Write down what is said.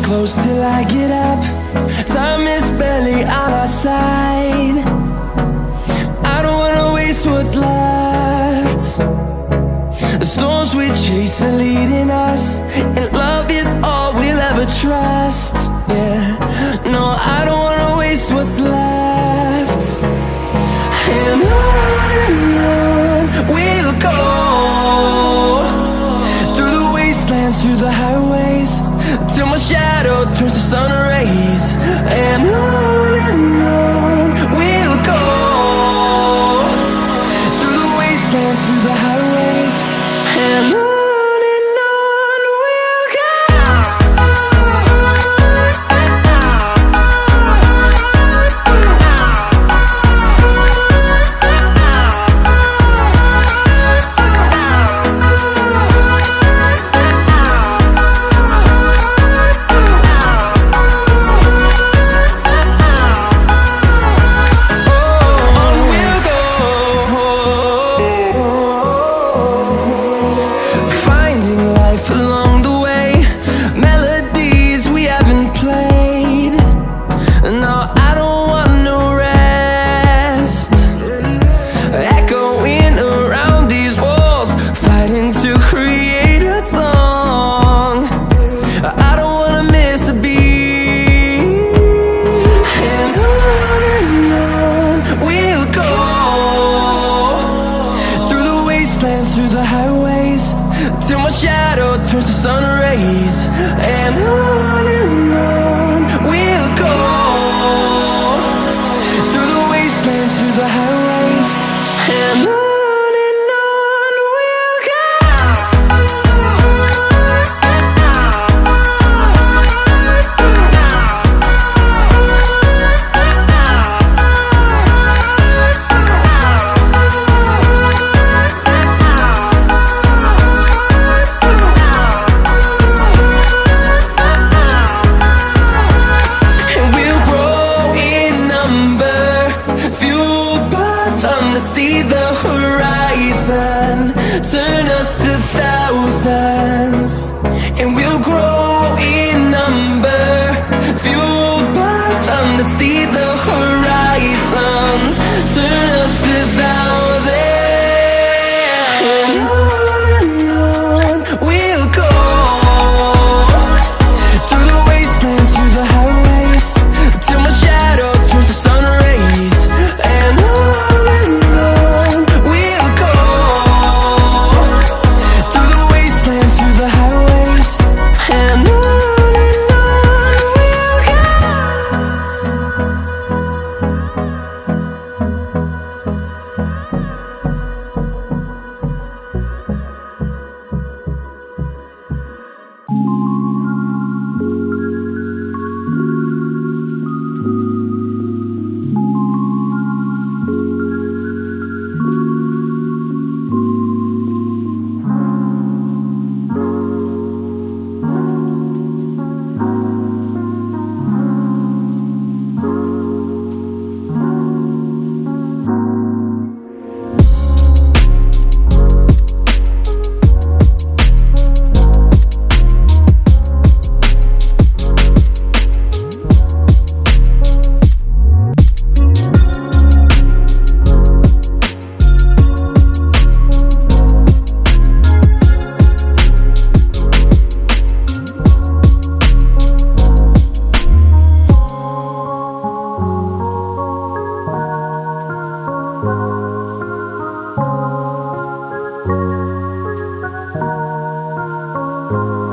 close till I get up. Time is barely on our side. I don't wanna waste what's left. The storms we chase are leading us, and love is all we'll ever trust. Yeah, no, I don't wanna waste what's left. And on we'll go, through the wastelands, through the highways, till my shadow turns to sun rays. And on we'll go, through the wastelands, through the highways, and on we'll go. Through the highways, till my shadow turns to sun rays. And on we'll go, through the wastelands, through the highways, and on we'll go. See the horizon turn us to thousands, and we'll grow in number, fueled by them. To see the horizon turn us to thousands, and on we'll go, through the wastelands, through the highways, till my shadow turns to sun rays. And you.